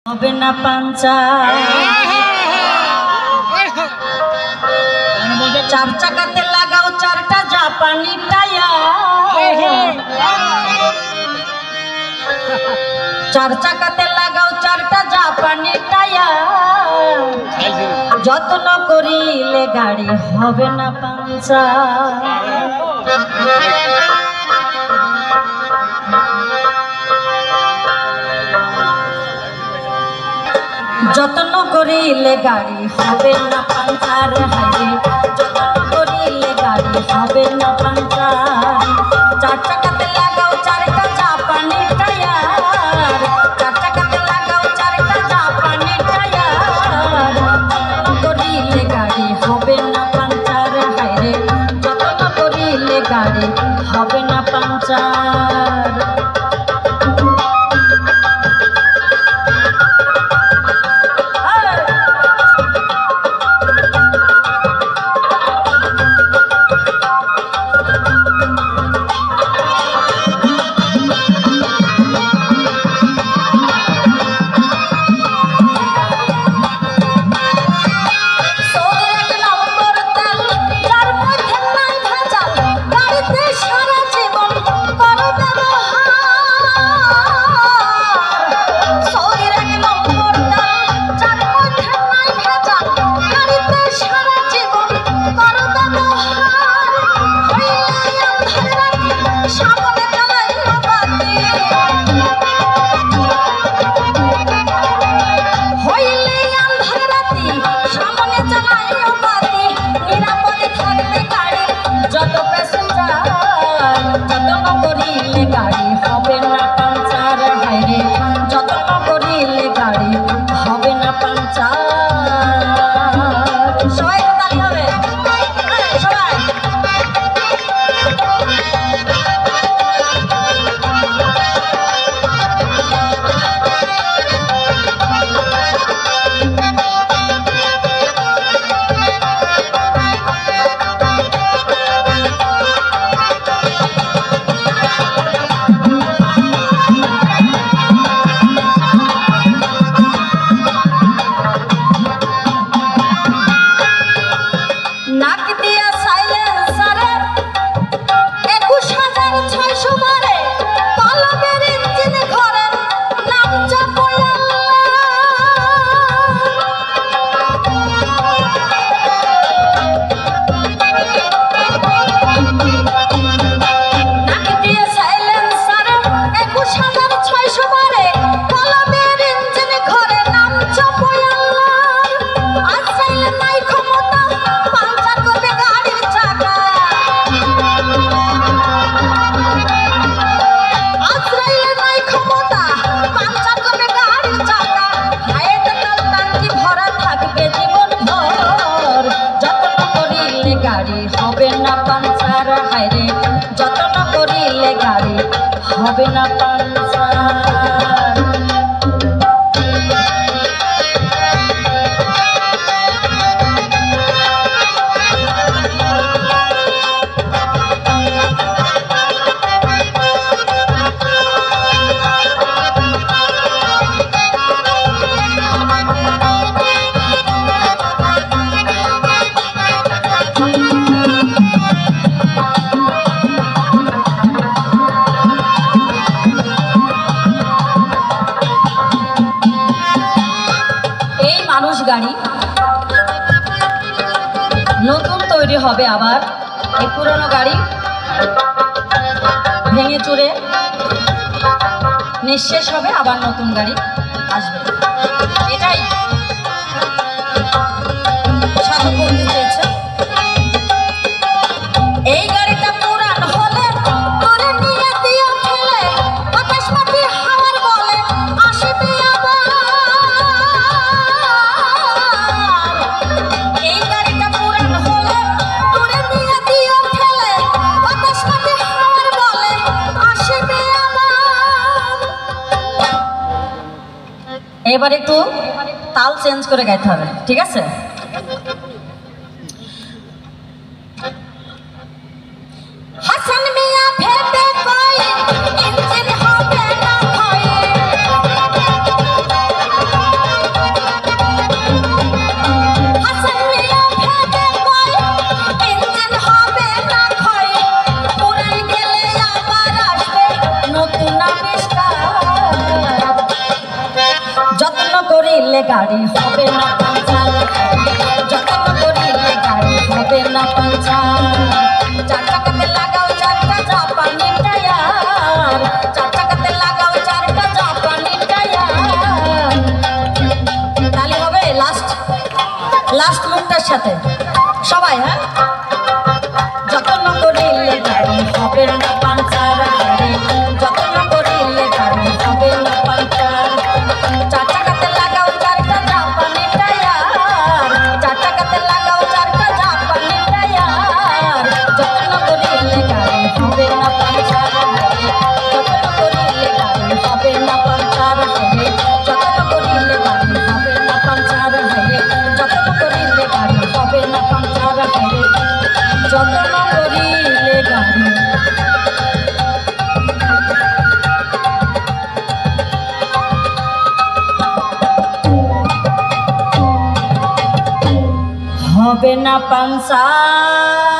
হবে না পাঞ্চা চার চাকাতে লাগাও চারটা জাপানি টায়ার চার চাকাতে লাগাও চারটা জাপানি টায়ার যত্ন করিলে গাড়ি হবে না পাঞ্চা যত্ন করিলে গাড়ি হবে না পাঞ্চার হাইরে যত্ন করিলে গাড়ি হবে না পাঞ্চার চার চাকাতে লাগাও চারটা জাপানি টায়ার চার চাকাতে লাগাও চারটা জাপানি টায়ার যত্ন করিলে গাড়ি হবে না পাঞ্চার হাইরে যত্ন করিলে গাড়ি হবে না পাঞ্চার হবে না পাঞ্চার হাইরে যত্ন করিলে গাড়ি হবে না পাঞ্চার গাড়ি নতুন তৈরি হবে আবার এই পুরনো গাড়ি ভেঙে চুরে নিঃশেষ হবে আবার নতুন গাড়ি আসবে এটাই সাধু বলতে চেয়েছে এই গাড়িটা পুরান হলে করে নিয়ে দিও ফেলে বাতাস মাটি হাওয়ার বলে আসবে এবার একটু তাল চেঞ্জ করে গাইতে হবে ঠিক আছে হাসান মিয়া ভেবে কই ইঞ্জিন হবে না ভয়ে করিলে গাড়ি হবে না পাঞ্চার, যত্ন করিলে গাড়ি হবে না পাঞ্চার। চার চাকাতে লাগাও চারটা জাপানি টায়ার, চার চাকাতে লাগাও চারটা জাপানি টায়ার। তাহলে হবে লাস্ট মুখটার সাথে সবাই, হ্যাঁ। যত্ন করিলে গাড়ি হবে না পাঞ্চার, যত্ন করিলে গাড়ি হবে না পাঞ্চার। চার চাকাতে লাগাও চারটা জাপানি টায়ার, চার চাকাতে লাগাও চারটা জাপানি টায়ার। যত্ন করিলে গাড়ি হবে না পাঞ্চার, যত্ন করিলে গাড়ি হবে না পাঞ্চার, যত্ন করিলে গাড়ি হবে না পাঞ্চার, যত্ন করিলে গাড়ি হবে না পাঞ্চার, যত্ন করিলে গাড়ি। হবে না পাঞ্চার।